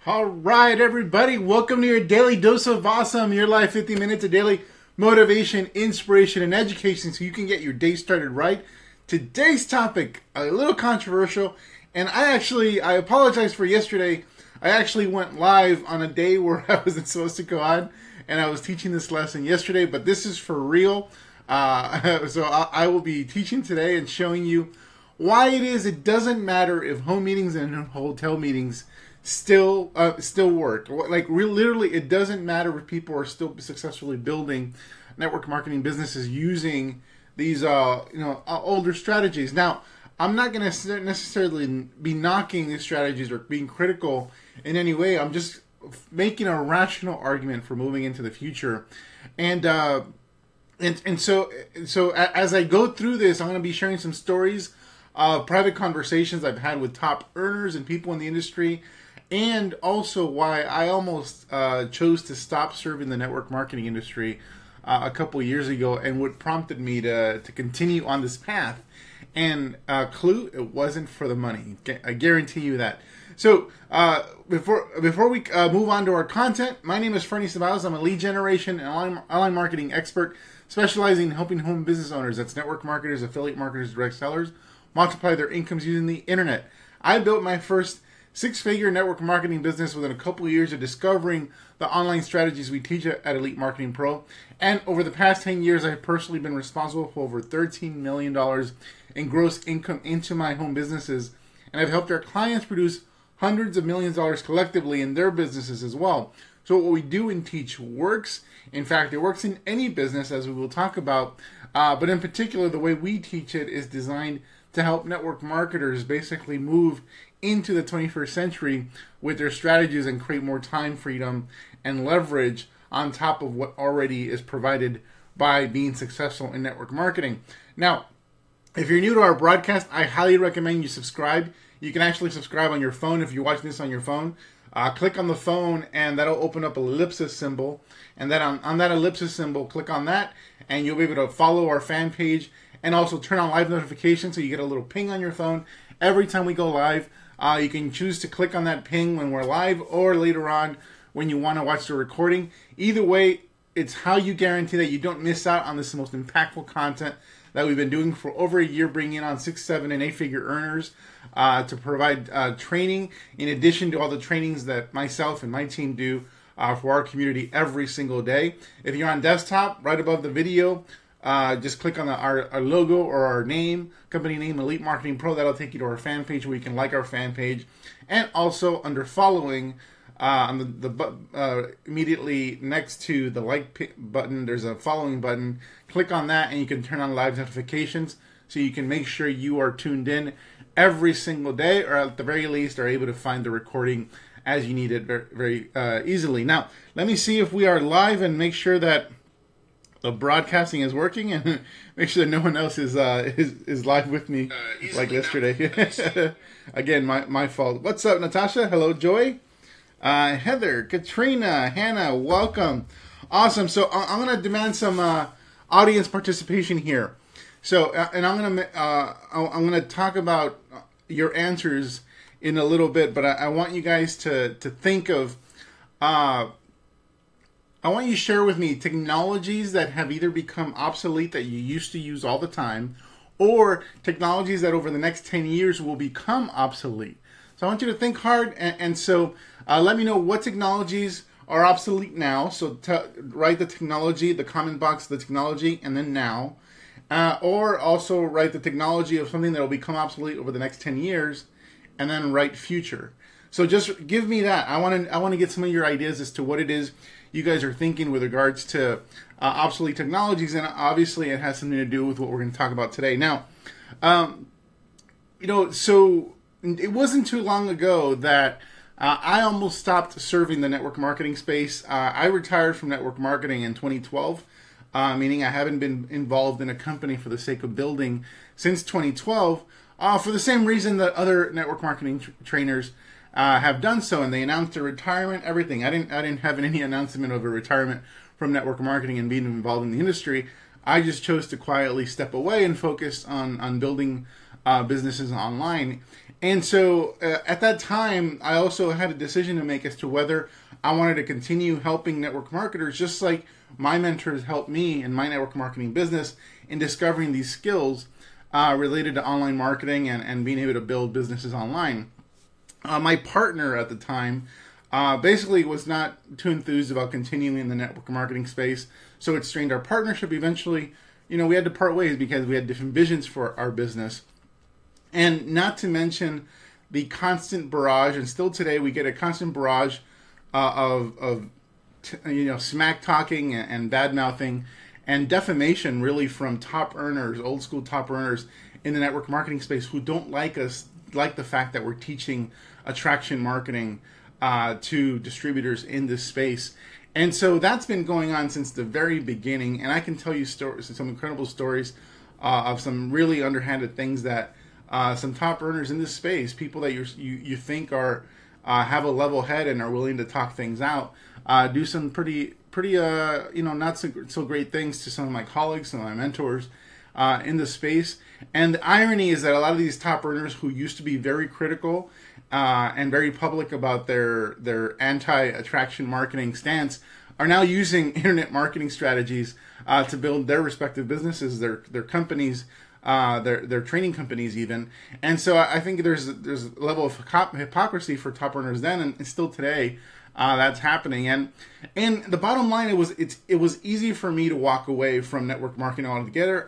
All right, everybody, welcome to your daily dose of awesome, your life 50 minutes of daily motivation, inspiration, and education so you can get your day started right. Today's topic, a little controversial, and I apologize for yesterday. I actually went live on a day where I wasn't supposed to go on, and I was teaching this lesson yesterday, but this is for real. I will be teaching today and showing you why it doesn't matter if home meetings and hotel meetings still work. Literally, it doesn't matter if people are still successfully building network marketing businesses using these older strategies. Now, I'm not going to necessarily be knocking these strategies or being critical in any way. I'm just making a rational argument for moving into the future, and so as I go through this, I'm going to be sharing some stories, private conversations I've had with top earners and people in the industry, and also why I almost chose to stop serving the network marketing industry a couple of years ago, and what prompted me to continue on this path. And clue, it wasn't for the money. I guarantee you that. So before we move on to our content, my name is Ferny. I'm a lead generation and online marketing expert specializing in helping home business owners, that's network marketers, affiliate marketers, direct sellers, multiply their incomes using the internet. I built my first six-figure network marketing business within a couple of years of discovering the online strategies we teach at Elite Marketing Pro. And over the past 10 years, I've personally been responsible for over $13 million in gross income into my home businesses. And I've helped our clients produce hundreds of millions of dollars collectively in their businesses as well. So what we do and teach works. In fact, it works in any business, as we will talk about. But in particular, the way we teach it is designed to help network marketers basically move into the 21st century with their strategies and create more time freedom and leverage on top of what already is provided by being successful in network marketing. Now, if you're new to our broadcast, I highly recommend you subscribe. You can actually subscribe on your phone if you're watching this on your phone. Click on the phone and that'll open up an ellipsis symbol. And then on that ellipsis symbol, click on that and you'll be able to follow our fan page and also turn on live notifications so you get a little ping on your phone every time we go live. You can choose to click on that ping when we're live or later on when you want to watch the recording. Either way, it's how you guarantee that you don't miss out on this most impactful content that we've been doing for over a year, bringing on 6, 7, and 8-figure earners to provide training in addition to all the trainings that myself and my team do for our community every single day. If you're on desktop, right above the video, just click on our logo or our name, company name, Elite Marketing Pro. That'll take you to our fan page where you can like our fan page. And also under following, on the immediately next to the like button, there's a following button. Click on that and you can turn on live notifications so you can make sure you are tuned in every single day, or at the very least are able to find the recording as you need it very, easily. Now, let me see if we are live and make sure that the broadcasting is working, and make sure that no one else is live with me like yesterday. Again, my fault. What's up, Natasha? Hello, Joy. Heather, Katrina, Hannah, welcome. Awesome. So I'm going to demand some audience participation here. So, and I'm going to talk about your answers in a little bit, but I want you guys to think of. I want you to share with me technologies that have either become obsolete that you used to use all the time, or technologies that over the next 10 years will become obsolete. So I want you to think hard, and so let me know what technologies are obsolete now. So write the technology, the comment box, the technology, and then now. Or also write the technology of something that will become obsolete over the next 10 years, and then write future. So just give me that. I want to get some of your ideas as to what it is you guys are thinking with regards to obsolete technologies, and obviously it has something to do with what we're going to talk about today. Now, so it wasn't too long ago that I almost stopped serving the network marketing space. I retired from network marketing in 2012, meaning I haven't been involved in a company for the sake of building since 2012, for the same reason that other network marketing trainers have done so, and they announced their retirement, everything. I didn't have any announcement of a retirement from network marketing and being involved in the industry. I just chose to quietly step away and focus on building businesses online. And so at that time, I also had a decision to make as to whether I wanted to continue helping network marketers, just like my mentors helped me in my network marketing business in discovering these skills related to online marketing and being able to build businesses online. My partner at the time basically was not too enthused about continuing in the network marketing space, so it strained our partnership. Eventually, we had to part ways because we had different visions for our business. And not to mention the constant barrage, and still today we get a constant barrage of smack talking and bad mouthing and defamation, really, from top earners, old school top earners in the network marketing space who don't like us, like the fact that we're teaching attraction marketing to distributors in this space. And so that's been going on since the very beginning. And I can tell you stories, some incredible stories of some really underhanded things that some top earners in this space, people that you think are have a level head and are willing to talk things out, do some pretty not so great things to some of my colleagues, some of my mentors in the space. And the irony is that a lot of these top earners who used to be very critical and very public about their anti-attraction marketing stance are now using internet marketing strategies to build their respective businesses, their companies, their training companies even. And so I think there's a level of hypocrisy for top earners then and still today that's happening. And the bottom line, it was easy for me to walk away from network marketing altogether.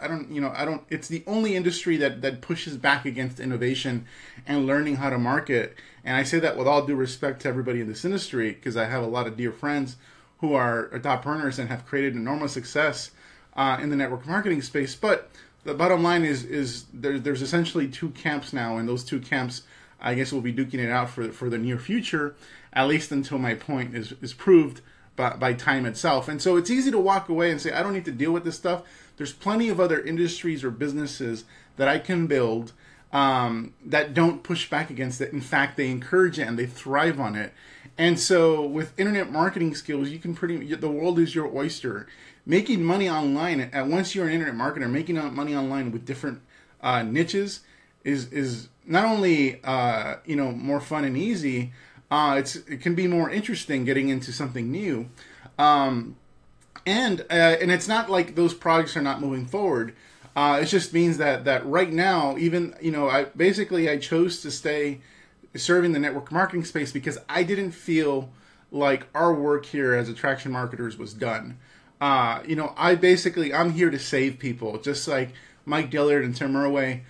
It's the only industry that pushes back against innovation and learning how to market. And I say that with all due respect to everybody in this industry, because I have a lot of dear friends who are top earners and have created enormous success in the network marketing space. But the bottom line is there's essentially two camps now, and those two camps, I guess, will be duking it out for the near future, at least until my point is proved by time itself. And so it's easy to walk away and say, I don't need to deal with this stuff. There's plenty of other industries or businesses that I can build that don't push back against it. In fact, they encourage it and they thrive on it. And so with internet marketing skills, you can the world is your oyster. Making money online, once you're an internet marketer, making money online with different niches is not only more fun and easy, it can be more interesting getting into something new, and it's not like those projects are not moving forward. It just means that right now, even I chose to stay serving the network marketing space because I didn't feel like our work here as attraction marketers was done. I'm here to save people, just like Mike Dillard and Tim Murway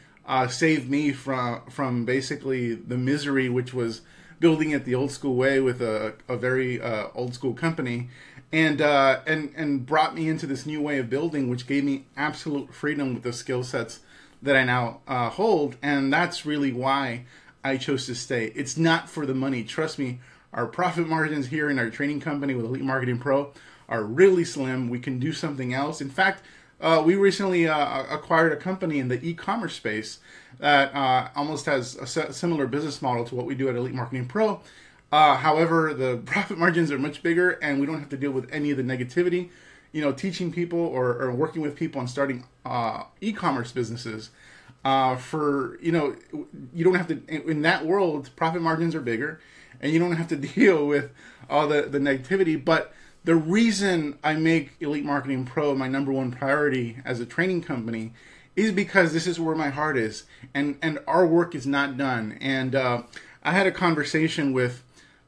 saved me from basically the misery which was building it the old school way with a very old school company, and brought me into this new way of building, which gave me absolute freedom with the skill sets that I now hold. And that's really why I chose to stay. It's not for the money. Trust me, our profit margins here in our training company with Elite Marketing Pro are really slim. We can do something else. In fact, we recently acquired a company in the e-commerce space that almost has a similar business model to what we do at Elite Marketing Pro. However, the profit margins are much bigger, and we don't have to deal with any of the negativity. Teaching people or working with people on starting e-commerce businesses. You don't have to, in that world, profit margins are bigger, and you don't have to deal with all the negativity. But the reason I make Elite Marketing Pro my number one priority as a training company is because this is where my heart is, and our work is not done. And I had a conversation with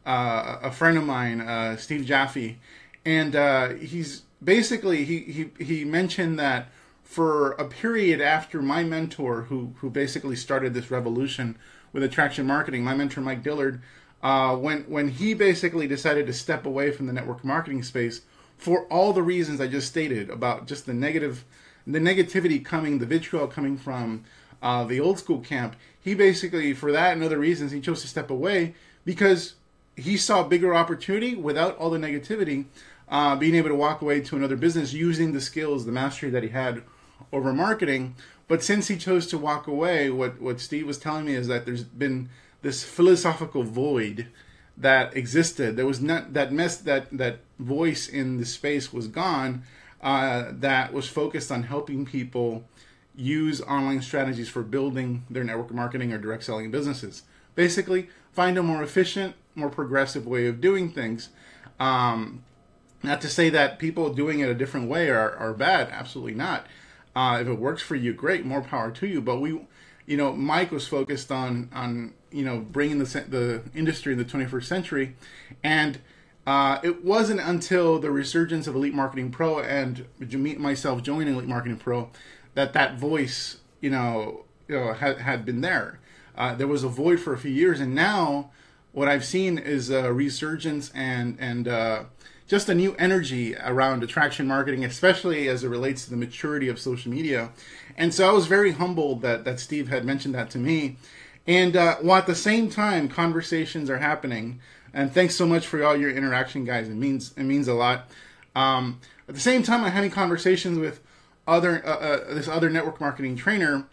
a friend of mine, Steve Jaffe, and he's basically he mentioned that for a period after my mentor, who basically started this revolution with attraction marketing, my mentor Mike Dillard, when he basically decided to step away from the network marketing space for all the reasons I just stated about just the negativity coming, the vitriol coming from the old school camp, he basically, for that and other reasons, he chose to step away because he saw bigger opportunity without all the negativity, being able to walk away to another business using the skills, the mastery that he had over marketing. But since he chose to walk away, what Steve was telling me is that there's been this philosophical void that existed. There was not that voice in the space was gone, that was focused on helping people use online strategies for building their network marketing or direct selling businesses. Basically, find a more efficient, more progressive way of doing things. Not to say that people doing it a different way are bad. Absolutely not. If it works for you, great, more power to you. But Mike was focused on bringing the industry in the 21st century, and it wasn't until the resurgence of Elite Marketing Pro and myself joining Elite Marketing Pro that voice had been there. There was a void for a few years, and now what I've seen is a resurgence and just a new energy around attraction marketing, especially as it relates to the maturity of social media. And so I was very humbled that Steve had mentioned that to me. And while at the same time, conversations are happening. And thanks so much for all your interaction, guys. It means a lot. At the same time, I'm having conversations with this other network marketing trainer,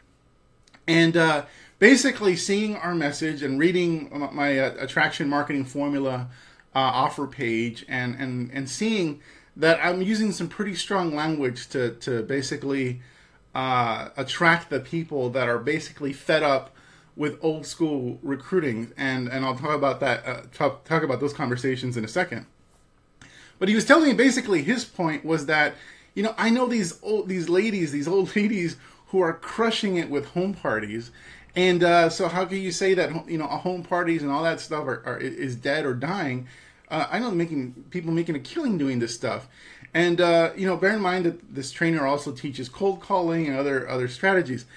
and basically seeing our message and reading my attraction marketing formula offer page, and seeing that I'm using some pretty strong language to basically attract the people that are basically fed up with old school recruiting, and I'll talk about that. Talk about those conversations in a second. But he was telling me basically his point was that I know these old ladies who are crushing it with home parties, and so how can you say that home parties and all that stuff is dead or dying? I know people making a killing doing this stuff, and bear in mind that this trainer also teaches cold calling and other strategies.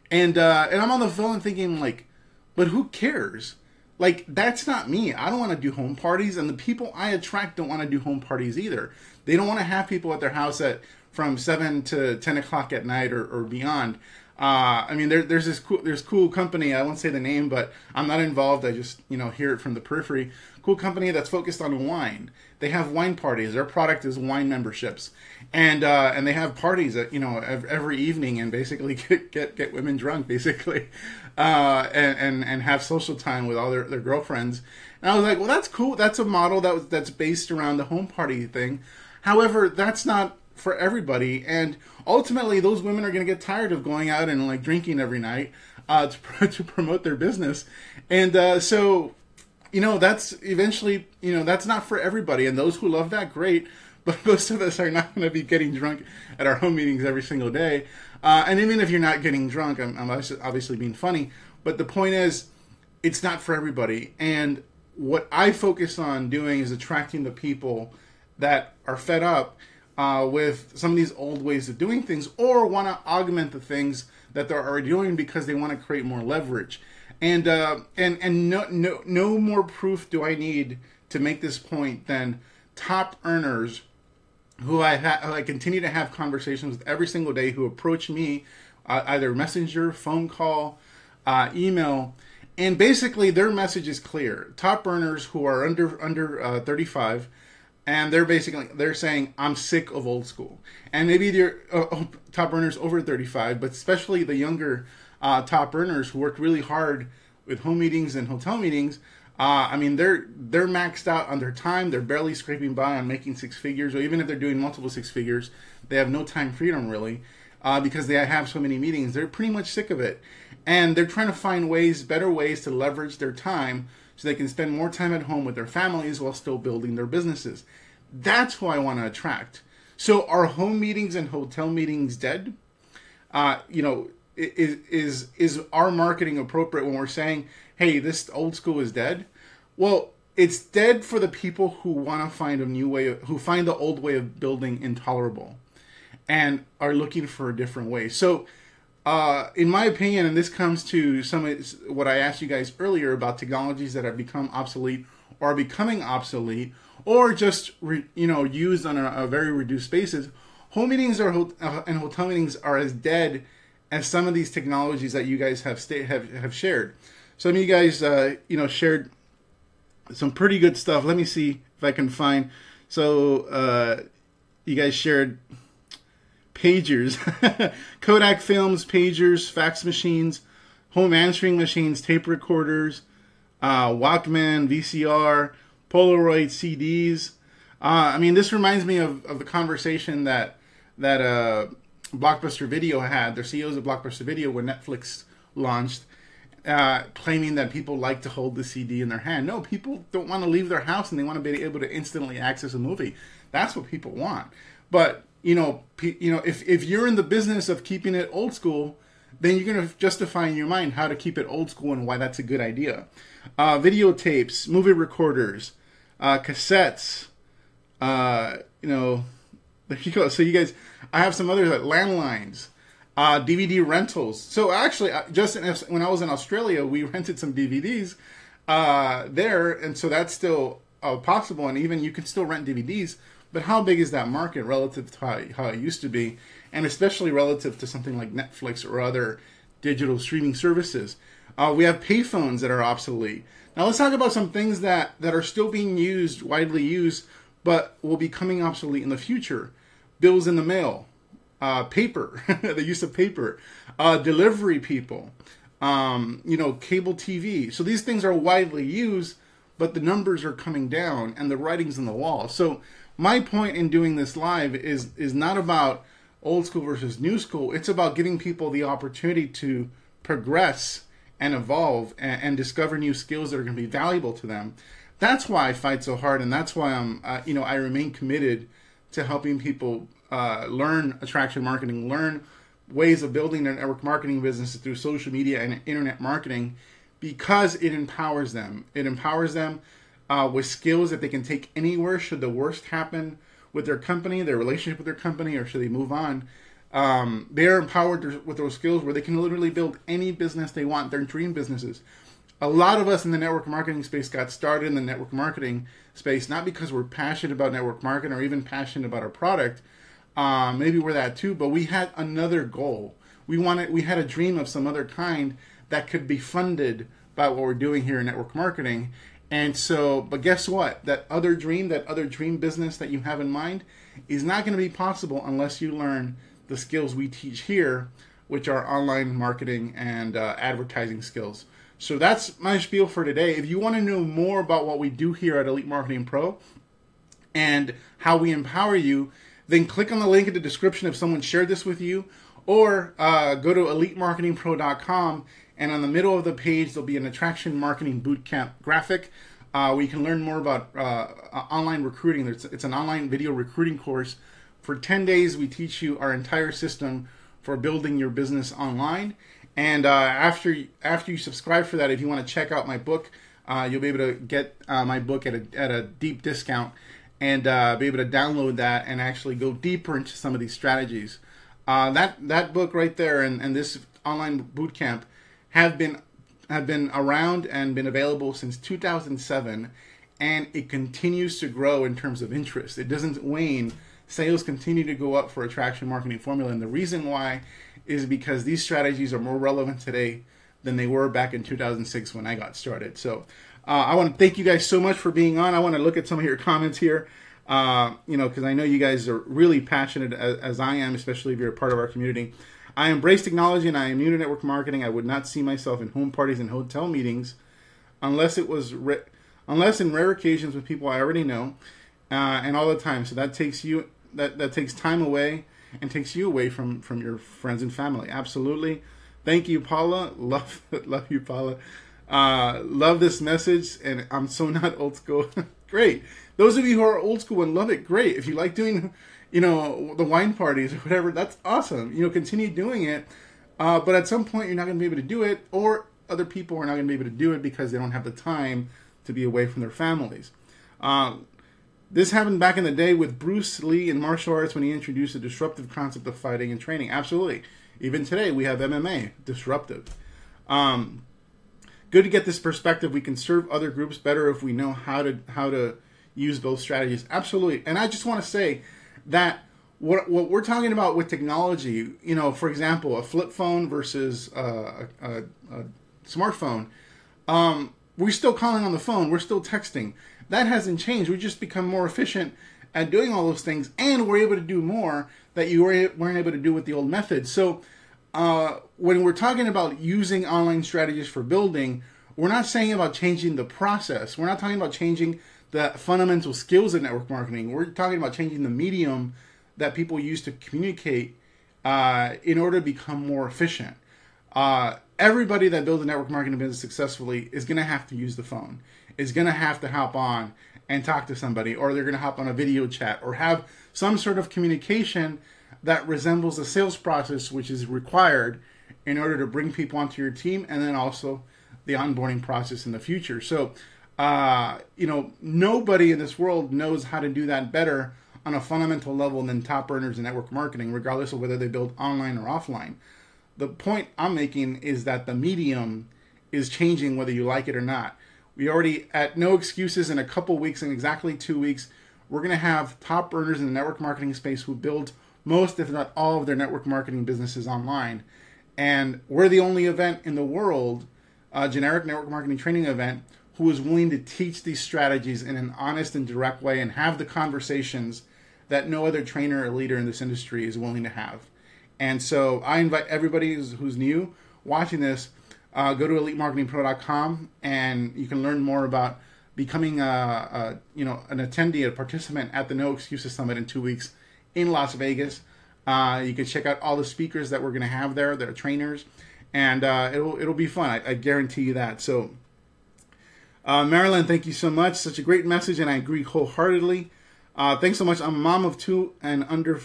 And I'm on the phone thinking, like, but who cares? Like, that's not me. I don't want to do home parties, and the people I attract don't want to do home parties either. They don't want to have people at their house from 7 to 10 o'clock at night or beyond. There's cool company. I won't say the name, but I'm not involved. I just hear it from the periphery. Cool company that's focused on wine. They have wine parties. Their product is wine memberships, and they have parties every evening, and basically get women drunk, basically, and have social time with all their girlfriends. And I was like, well, that's cool. That's a model that's based around the home party thing. However, that's not for everybody, and ultimately those women are going to get tired of going out and like drinking every night to promote their business, and so that's eventually that's not for everybody, and those who love that, great, but most of us are not going to be getting drunk at our home meetings every single day, and even if you're not getting drunk, I'm obviously being funny, but the point is it's not for everybody. And what I focus on doing is attracting the people that are fed up with some of these old ways of doing things, or want to augment the things that they're already doing because they want to create more leverage. And no more proof do I need to make this point than top earners who I continue to have conversations with every single day, who approach me either messenger, phone call, email, and basically their message is clear. Top earners who are under 35. And they're saying, I'm sick of old school. And maybe they're top earners over 35, but especially the younger top earners who worked really hard with home meetings and hotel meetings. They're maxed out on their time. They're barely scraping by on making six figures, or even if they're doing multiple six figures, they have no time freedom really, because they have so many meetings. They're pretty much sick of it. And they're trying to find better ways to leverage their time so they can spend more time at home with their families while still building their businesses. That's who I want to attract. So are home meetings and hotel meetings dead? Is our marketing appropriate when we're saying, hey, this old school is dead? Well, it's dead for the people who want to find a new way, who find the old way of building intolerable and are looking for a different way. So in my opinion, and this comes to what I asked you guys earlier about technologies that have become obsolete or are becoming obsolete, or just used on a very reduced basis, home meetings and hotel meetings are as dead as some of these technologies that you guys have shared. Some of you guys shared some pretty good stuff. Let me see if I can find. So you guys shared pagers, Kodak films, pagers, fax machines, home answering machines, tape recorders, Walkman, VCR, Polaroid CDs. This reminds me of the conversation that Blockbuster Video had, their CEOs of Blockbuster Video, when Netflix launched, claiming that people like to hold the CD in their hand. No, people don't want to leave their house and they want to be able to instantly access a movie. That's what people want. But if you're in the business of keeping it old school, then you're going to justify in your mind how to keep it old school and why that's a good idea. Videotapes, movie recorders, cassettes, there you go. So you guys, I have some others like landlines, DVD rentals. So actually, when I was in Australia, we rented some DVDs there, and so that's still possible. And even you can still rent DVDs. But how big is that market relative to how it used to be, and especially relative to something like Netflix or other digital streaming services? We have payphones that are obsolete. Now let's talk about some things that are still being used, widely used, but will be coming obsolete in the future. Bills in the mail, paper, the use of paper, delivery people, cable TV. So these things are widely used, but the numbers are coming down and the writing's on the wall. So my point in doing this live is not about old school versus new school. It's about giving people the opportunity to progress and evolve and discover new skills that are going to be valuable to them. That's why I fight so hard, and that's why I remain committed to helping people learn attraction marketing, learn ways of building their network marketing businesses through social media and internet marketing, because it empowers them. It empowers them with skills that they can take anywhere should the worst happen with their company, their relationship with their company, or should they move on. They're empowered with those skills where they can literally build any business they want, their dream businesses. A lot of us in the network marketing space got started in the network marketing space, not because we're passionate about network marketing or even passionate about our product. Maybe we're that too, but we had another goal. We had a dream of some other kind that could be funded by what we're doing here in network marketing. And so, but guess what? That other dream business that you have in mind is not going to be possible unless you learn the skills we teach here, which are online marketing and advertising skills. So that's my spiel for today. If you want to know more about what we do here at Elite Marketing Pro and how we empower you, then click on the link in the description if someone shared this with you, or go to elitemarketingpro.com, and on the middle of the page there'll be an attraction marketing bootcamp graphic where you can learn more about online recruiting. It's an online video recruiting course. For 10 days, we teach you our entire system for building your business online. And after you subscribe for that, if you want to check out my book, you'll be able to get my book at a deep discount and be able to download that and actually go deeper into some of these strategies. That book right there and this online bootcamp have been around and been available since 2007, and it continues to grow in terms of interest. It doesn't wane. Sales continue to go up for Attraction Marketing Formula, and the reason why is because these strategies are more relevant today than they were back in 2006 when I got started. So I want to thank you guys so much for being on. I want to look at some of your comments here, because I know you guys are really passionate as I am, especially if you're a part of our community. I embrace technology and I am new to network marketing. I would not see myself in home parties and hotel meetings unless in rare occasions with people I already know and all the time. So that takes you that takes time away and takes you away from your friends and family. Absolutely. Thank you, Paula. Love you, Paula. Love this message, and I'm so not old school. Great. Those of you who are old school and love it, great. If you like doing the wine parties or whatever, that's awesome. Continue doing it. But at some point, you're not going to be able to do it, or other people are not going to be able to do it because they don't have the time to be away from their families. This happened back in the day with Bruce Lee in martial arts when he introduced the disruptive concept of fighting and training. Absolutely. Even today, we have MMA, disruptive. Good to get this perspective. We can serve other groups better if we know how to use both strategies. Absolutely. And I just want to say that what we're talking about with technology, for example, a flip phone versus a smartphone, we're still calling on the phone. We're still texting. That hasn't changed. We've just become more efficient at doing all those things, and we're able to do more that you weren't able to do with the old method. So when we're talking about using online strategies for building, we're not saying about changing the process. We're not talking about changing the fundamental skills of network marketing. We're talking about changing the medium that people use to communicate in order to become more efficient. Everybody that builds a network marketing business successfully is going to have to use the phone, is going to have to hop on and talk to somebody, or they're going to hop on a video chat, or have some sort of communication that resembles the sales process, which is required in order to bring people onto your team, and then also the onboarding process in the future. So, nobody in this world knows how to do that better on a fundamental level than top earners in network marketing, regardless of whether they build online or offline. The point I'm making is that the medium is changing whether you like it or not. We already, at No Excuses, in a couple weeks, in exactly 2 weeks, we're going to have top earners in the network marketing space who build most, if not all, of their network marketing businesses online. And we're the only event in the world, generic network marketing training event, who is willing to teach these strategies in an honest and direct way and have the conversations that no other trainer or leader in this industry is willing to have. And so I invite everybody who's new watching this, go to elitemarketingpro.com, and you can learn more about becoming an attendee, a participant at the No Excuses Summit in 2 weeks in Las Vegas. You can check out all the speakers that we're going to have there. They're trainers, and it'll be fun. I guarantee you that. So, Marilyn, thank you so much. Such a great message, and I agree wholeheartedly. Thanks so much. I'm a mom of two under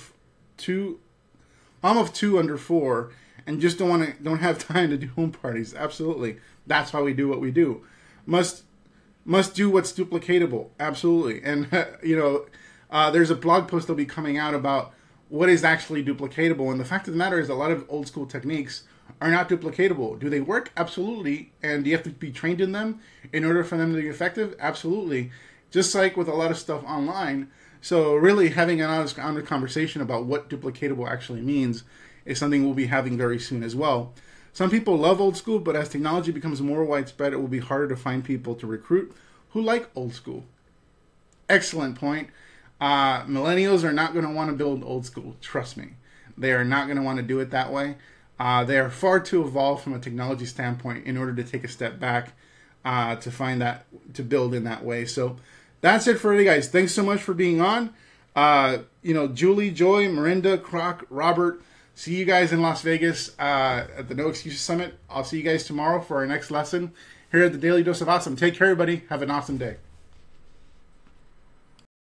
4, and just don't have time to do home parties. Absolutely, that's why we do what we do. Must do what's duplicatable. Absolutely, and there's a blog post that'll be coming out about what is actually duplicatable. And the fact of the matter is, a lot of old school techniques are not duplicatable. Do they work? Absolutely. And do you have to be trained in them in order for them to be effective? Absolutely. Just like with a lot of stuff online. So really having an honest conversation about what duplicatable actually means is something we'll be having very soon as well. Some people love old school, but as technology becomes more widespread, it will be harder to find people to recruit who like old school. Excellent point. Millennials are not going to want to build old school. Trust me. They are not going to want to do it that way. They are far too evolved from a technology standpoint in order to take a step back to build in that way. So that's it for you guys. Thanks so much for being on. Julie, Joy, Miranda, Croc, Robert, see you guys in Las Vegas at the No Excuses Summit. I'll see you guys tomorrow for our next lesson here at the Daily Dose of Awesome. Take care, everybody. Have an awesome day.